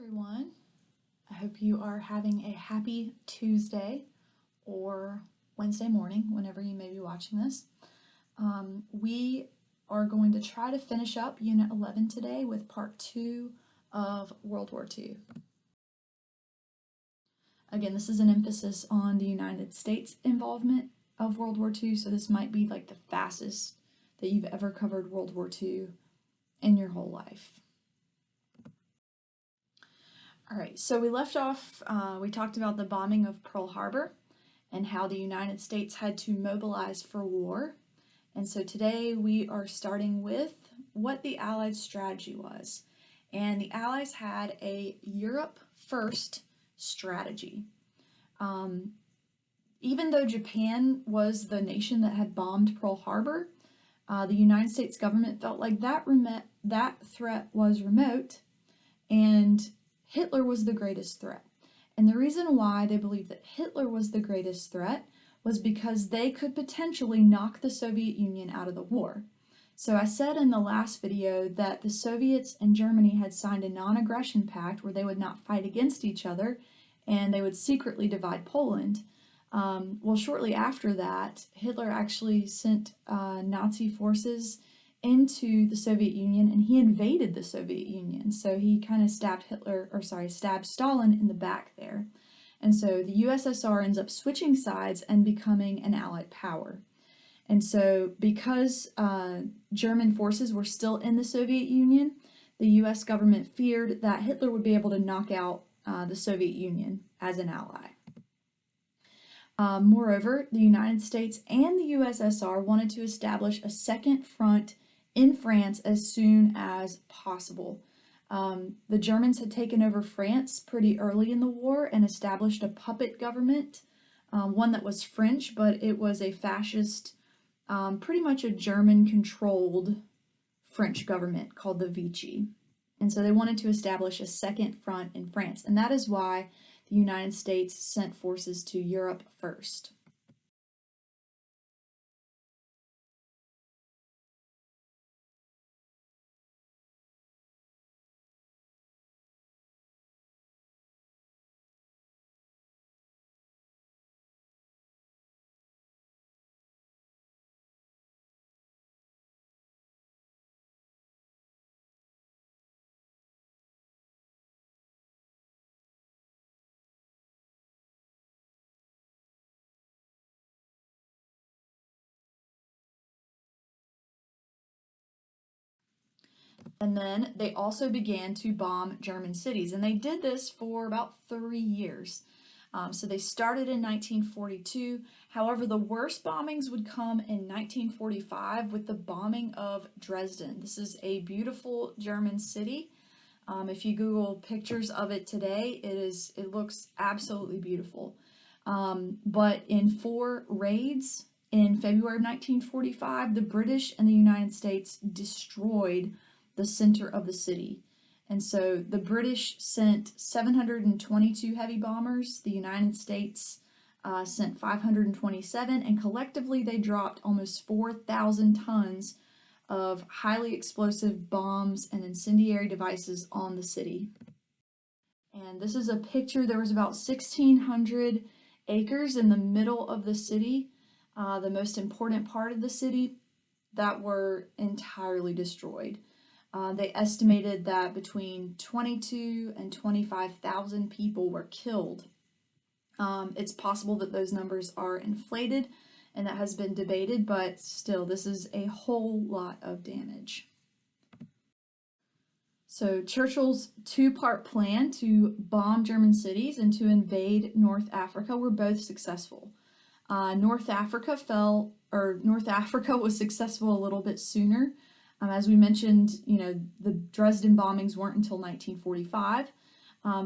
everyone. I hope you are having a happy Tuesday or Wednesday morning, whenever you may be watching this. We are going to try to finish up Unit 11 today with Part 2 of World War II. Again, this is an emphasis on the United States involvement of World War II, so this might be like the fastest that you've ever covered World War II in your whole life. All right, so we left off, we talked about the bombing of Pearl Harbor and how the United States had to mobilize for war. And so today we are starting with what the Allies' strategy was. And the Allies had a Europe first strategy. Even though Japan was the nation that had bombed Pearl Harbor, the United States government felt like that threat was remote and Hitler was the greatest threat. And the reason why they believed that Hitler was the greatest threat was because they could potentially knock the Soviet Union out of the war. So I said in the last video that the Soviets and Germany had signed a non-aggression pact where they would not fight against each other and they would secretly divide Poland. Well, shortly after that, Hitler actually sent Nazi forces into the Soviet Union and he invaded the Soviet Union. So he kind of stabbed Stalin in the back there. And so the USSR ends up switching sides and becoming an Allied power. And so because German forces were still in the Soviet Union, the US government feared that Hitler would be able to knock out the Soviet Union as an ally. Moreover, the United States and the USSR wanted to establish a second front in France as soon as possible. The Germans had taken over France pretty early in the war and established a puppet government, one that was French, but it was a fascist, pretty much a German-controlled French government called the Vichy. And so they wanted to establish a second front in France, and that is why the United States sent forces to Europe first. And then they also began to bomb German cities, and they did this for about 3 years. So they started in 1942. However, the worst bombings would come in 1945 with the bombing of Dresden. This is a beautiful German city. If you Google pictures of it today, it looks absolutely beautiful. But in 4 raids in February of 1945, the British and the United States destroyed the center of the city. And so the British sent 722 heavy bombers, the United States sent 527, and collectively they dropped almost 4,000 tons of highly explosive bombs and incendiary devices on the city. And this is a picture. There was about 1,600 acres in the middle of the city, the most important part of the city, that were entirely destroyed. They estimated that between 22 and 25,000 people were killed. It's possible that those numbers are inflated, and that has been debated, but still, this is a whole lot of damage. So Churchill's 2-part plan to bomb German cities and to invade North Africa were both successful. North Africa was successful a little bit sooner. As we mentioned, the Dresden bombings weren't until 1945,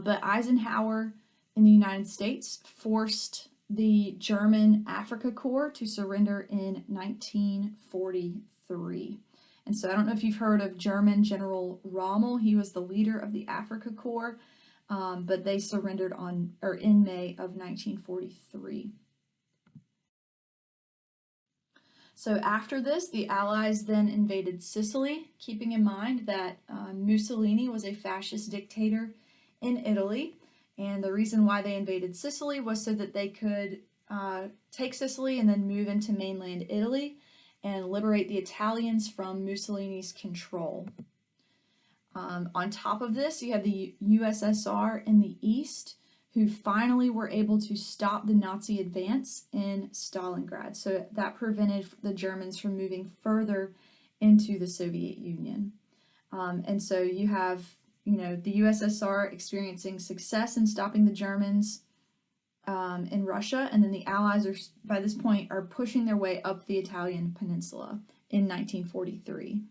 but Eisenhower in the United States forced the German Afrika Korps to surrender in 1943. And so I don't know if you've heard of German General Rommel. He was the leader of the Afrika Korps, but they surrendered in May of 1943. So after this, the Allies then invaded Sicily, keeping in mind that Mussolini was a fascist dictator in Italy. And the reason why they invaded Sicily was so that they could take Sicily and then move into mainland Italy and liberate the Italians from Mussolini's control. On top of this, you have the USSR in the east, who finally were able to stop the Nazi advance in Stalingrad. So that prevented the Germans from moving further into the Soviet Union. And so you have, the USSR experiencing success in stopping the Germans in Russia, and then the Allies are, by this point, are pushing their way up the Italian peninsula in 1943.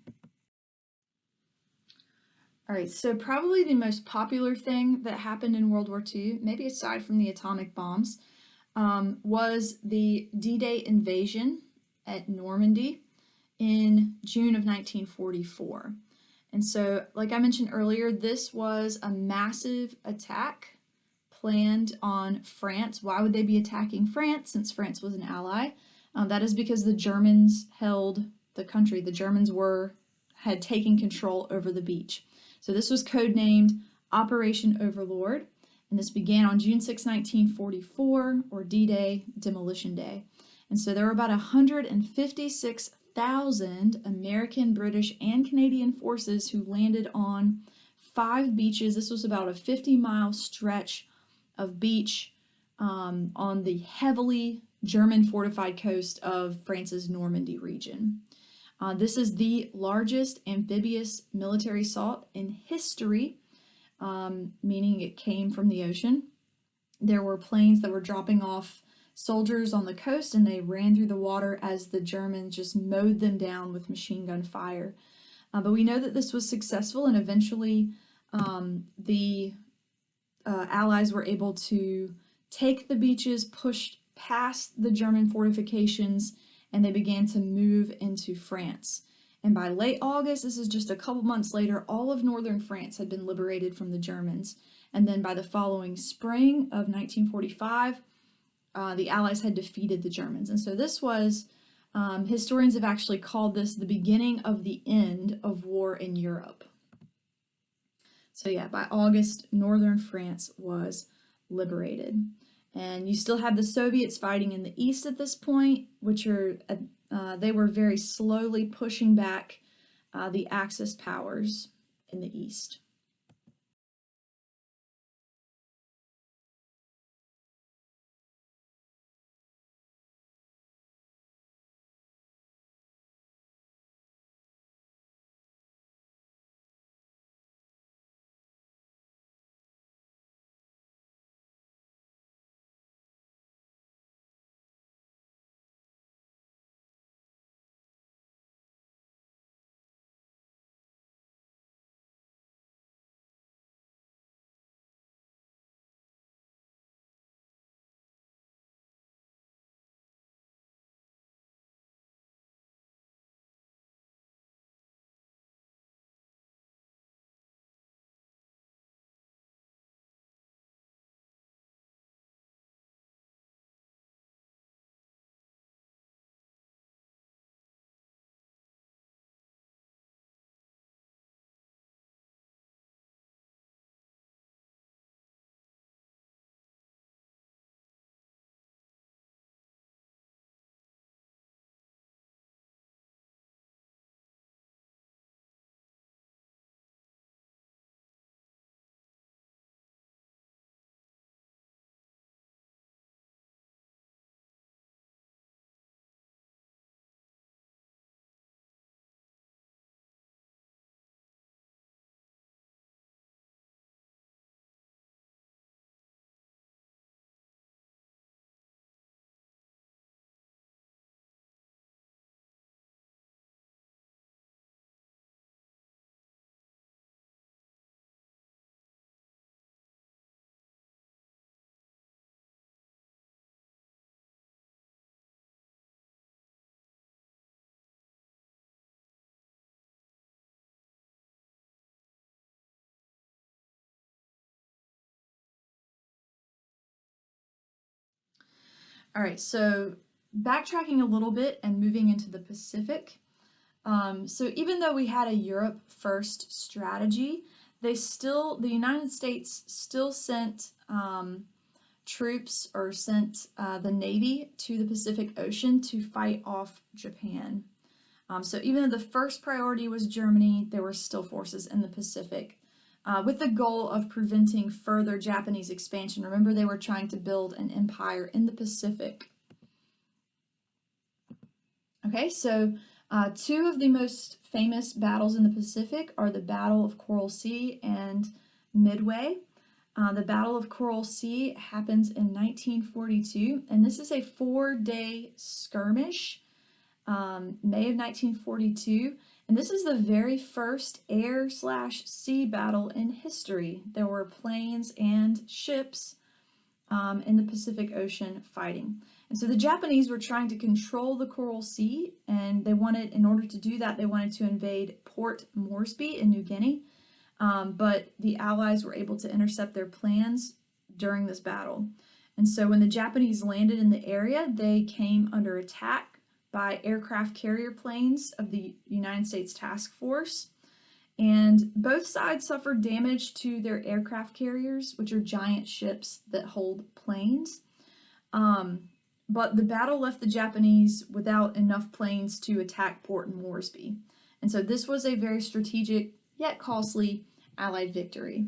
All right, so probably the most popular thing that happened in World War II, maybe aside from the atomic bombs, was the D-Day invasion at Normandy in June of 1944. And so, like I mentioned earlier, this was a massive attack planned on France. Why would they be attacking France since France was an ally? That is because the Germans held the country. The Germans had taken control over the beach. So this was codenamed Operation Overlord, and this began on June 6, 1944, or D-Day, Demolition Day. And so there were about 156,000 American, British, and Canadian forces who landed on 5 beaches. This was about a 50-mile stretch of beach on the heavily German fortified coast of France's Normandy region. This is the largest amphibious military assault in history, meaning it came from the ocean. There were planes that were dropping off soldiers on the coast, and they ran through the water as the Germans just mowed them down with machine gun fire. But we know that this was successful, and eventually the Allies were able to take the beaches, push past the German fortifications, and they began to move into France. And by late August, this is just a couple months later, all of northern France had been liberated from the Germans. And then by the following spring of 1945, the Allies had defeated the Germans. And so this was, historians have actually called this the beginning of the end of war in Europe. So yeah, by August, northern France was liberated. And you still have the Soviets fighting in the east at this point, which are, they were very slowly pushing back the Axis powers in the east. All right, so backtracking a little bit and moving into the Pacific. So even though we had a Europe first strategy, the United States still sent troops, or sent the Navy to the Pacific Ocean to fight off Japan. So even though the first priority was Germany, there were still forces in the Pacific with the goal of preventing further Japanese expansion. Remember, they were trying to build an empire in the Pacific. Okay, so two of the most famous battles in the Pacific are the Battle of Coral Sea and Midway. The Battle of Coral Sea happens in 1942, and this is a 4-day skirmish, May of 1942, and this is the very first air/sea battle in history. There were planes and ships in the Pacific Ocean fighting. And so the Japanese were trying to control the Coral Sea, and in order to do that, they wanted to invade Port Moresby in New Guinea. But the Allies were able to intercept their plans during this battle. And so when the Japanese landed in the area, they came under attack by aircraft carrier planes of the United States Task Force. And both sides suffered damage to their aircraft carriers, which are giant ships that hold planes. But the battle left the Japanese without enough planes to attack Port Moresby. And so this was a very strategic yet costly Allied victory.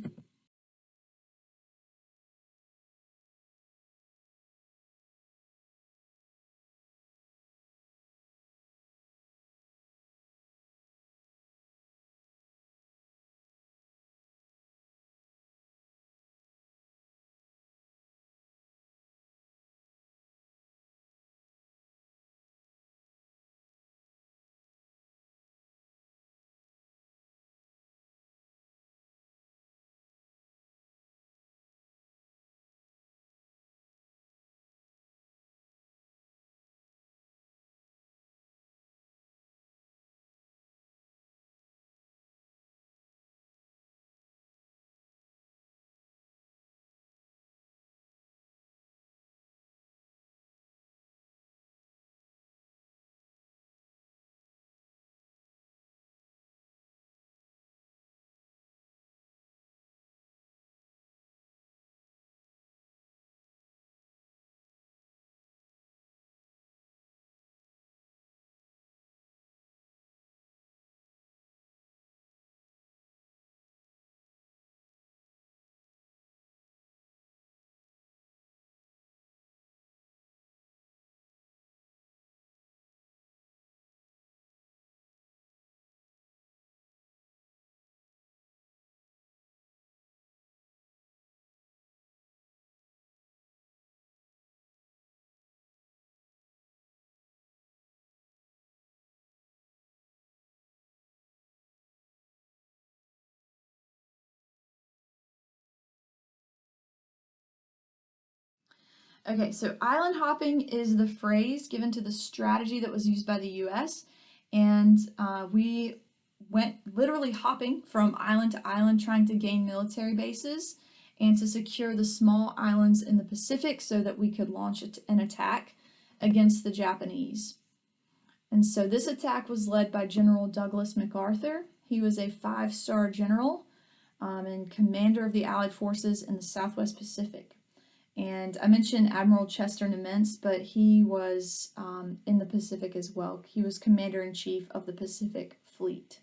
Okay, so island hopping is the phrase given to the strategy that was used by the US, and we went literally hopping from island to island trying to gain military bases and to secure the small islands in the Pacific so that we could launch an attack against the Japanese. And so this attack was led by General Douglas MacArthur. He was a 5-star general and commander of the Allied forces in the Southwest Pacific. And I mentioned Admiral Chester Nimitz, but he was in the Pacific as well. He was commander-in-chief of the Pacific Fleet.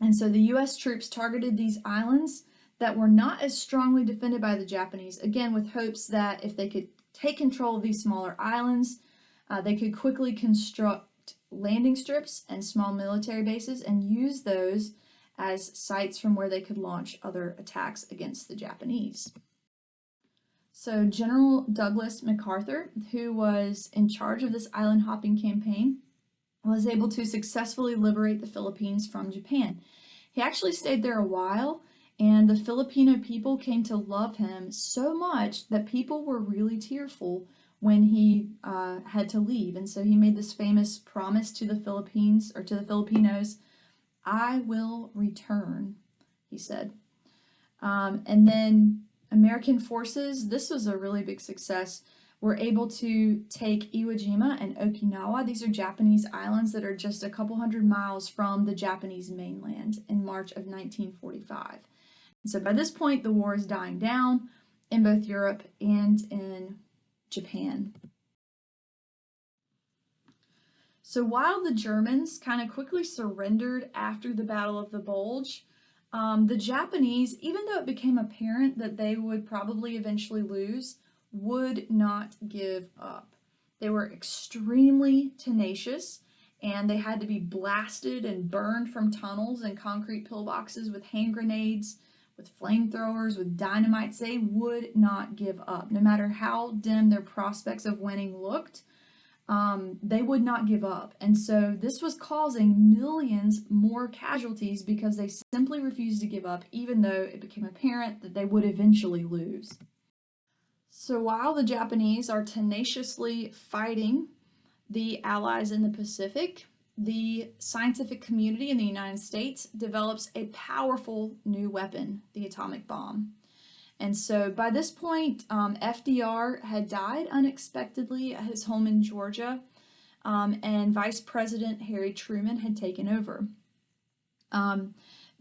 And so the U.S. troops targeted these islands that were not as strongly defended by the Japanese, again with hopes that if they could take control of these smaller islands, they could quickly construct landing strips and small military bases and use those as sites from where they could launch other attacks against the Japanese. So General Douglas MacArthur, who was in charge of this island hopping campaign, was able to successfully liberate the Philippines from Japan. He actually stayed there a while, and the Filipino people came to love him so much that people were really tearful when he had to leave. And so he made this famous promise to the Philippines, or to the Filipinos, "I will return," he said. And then American forces, this was a really big success. were able to take Iwo Jima and Okinawa. These are Japanese islands that are just a couple hundred miles from the Japanese mainland in March of 1945. So by this point, the war is dying down in both Europe and in Japan. So while the Germans kind of quickly surrendered after the Battle of the Bulge, the Japanese, even though it became apparent that they would probably eventually lose, would not give up. They were extremely tenacious, and they had to be blasted and burned from tunnels and concrete pillboxes with hand grenades, with flamethrowers, with dynamites. They would not give up. No matter how dim their prospects of winning looked, they would not give up. And so this was causing millions more casualties because they simply refused to give up, even though it became apparent that they would eventually lose. So while the Japanese are tenaciously fighting the Allies in the Pacific, the scientific community in the United States develops a powerful new weapon, the atomic bomb. And so by this point, FDR had died unexpectedly at his home in Georgia, and Vice President Harry Truman had taken over.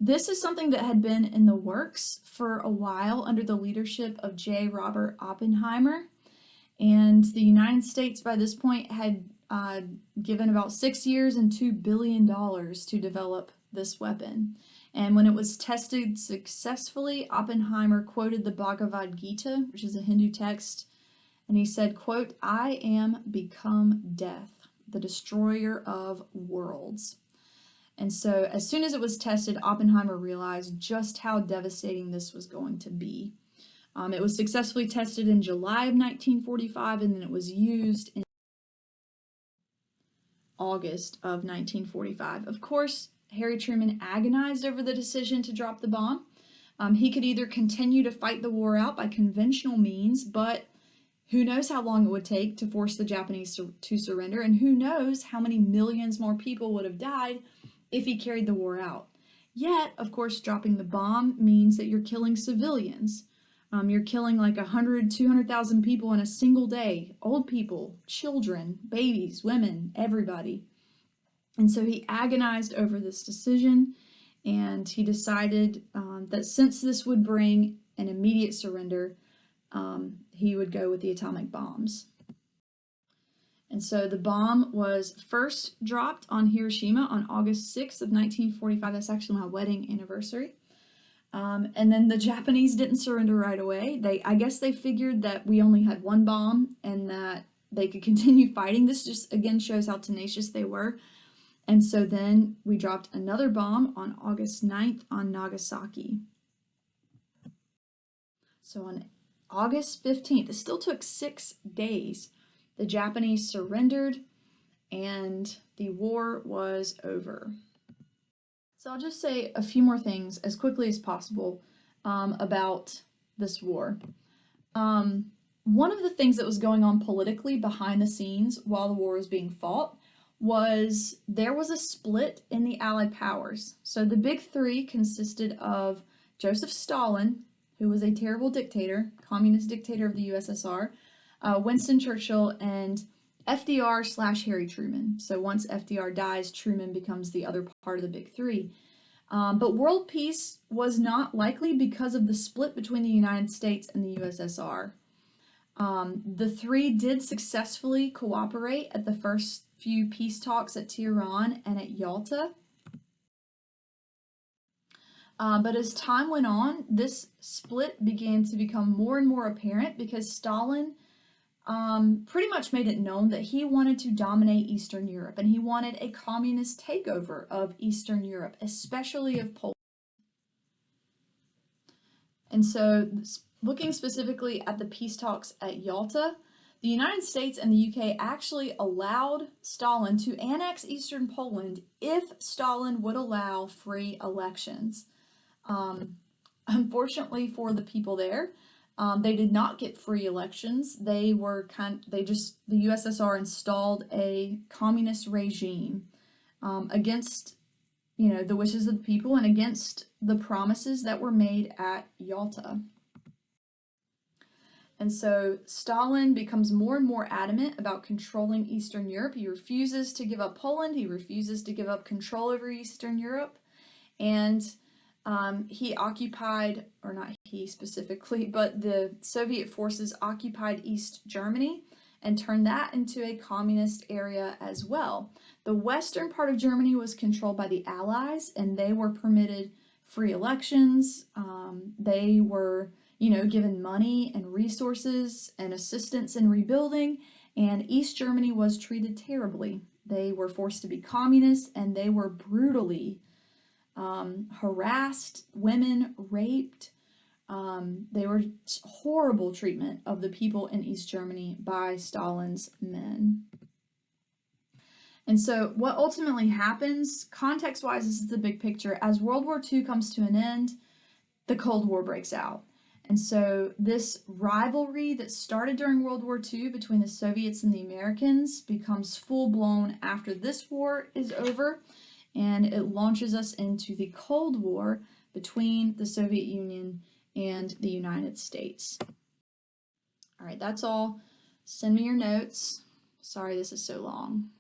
This is something that had been in the works for a while under the leadership of J. Robert Oppenheimer, and the United States by this point had given about 6 years and $2 billion to develop this weapon. And when it was tested successfully, Oppenheimer quoted the Bhagavad Gita, which is a Hindu text, and he said, quote, "I am become death, the destroyer of worlds." And so as soon as it was tested, Oppenheimer realized just how devastating this was going to be. It was successfully tested in July of 1945, and then it was used in August of 1945. Of course, Harry Truman agonized over the decision to drop the bomb. He could either continue to fight the war out by conventional means, but who knows how long it would take to force the Japanese to surrender, and who knows how many millions more people would have died if he carried the war out. Yet, of course, dropping the bomb means that you're killing civilians. You're killing like 100, 200,000 people in a single day. Old people, children, babies, women, everybody. And so he agonized over this decision, and he decided that since this would bring an immediate surrender, he would go with the atomic bombs. And so the bomb was first dropped on Hiroshima on August 6th of 1945. That's actually my wedding anniversary. And then the Japanese didn't surrender right away. I guess they figured that we only had one bomb and that they could continue fighting. This just again shows how tenacious they were. And so then we dropped another bomb on August 9th on Nagasaki. So on August 15th, it still took 6 days. The Japanese surrendered and the war was over. So I'll just say a few more things as quickly as possible about this war. One of the things that was going on politically behind the scenes while the war was being fought was there was a split in the Allied powers. So the big three consisted of Joseph Stalin, who was a terrible dictator, communist dictator of the USSR, Winston Churchill, and FDR/Harry Truman. So once FDR dies, Truman becomes the other part of the big three. But world peace was not likely because of the split between the United States and the USSR. The three did successfully cooperate at the first few peace talks at Tehran and at Yalta. But as time went on, this split began to become more and more apparent because Stalin pretty much made it known that he wanted to dominate Eastern Europe, and he wanted a communist takeover of Eastern Europe, especially of Poland. And so, looking specifically at the peace talks at Yalta, the United States and the UK actually allowed Stalin to annex Eastern Poland if Stalin would allow free elections. Unfortunately for the people there, they did not get free elections. The USSR installed a communist regime against, the wishes of the people and against the promises that were made at Yalta. And so Stalin becomes more and more adamant about controlling Eastern Europe. He refuses to give up Poland. He refuses to give up control over Eastern Europe. And he occupied, or not he specifically, but the Soviet forces occupied East Germany and turned that into a communist area as well. The western part of Germany was controlled by the Allies, and they were permitted free elections. They were, given money and resources and assistance in rebuilding, and East Germany was treated terribly. They were forced to be communist, and they were brutally harassed, women raped. They were horrible treatment of the people in East Germany by Stalin's men. And so what ultimately happens, context-wise, this is the big picture. As World War II comes to an end, the Cold War breaks out. And so this rivalry that started during World War II between the Soviets and the Americans becomes full-blown after this war is over, and it launches us into the Cold War between the Soviet Union and the United States. All right, that's all. Send me your notes. Sorry this is so long.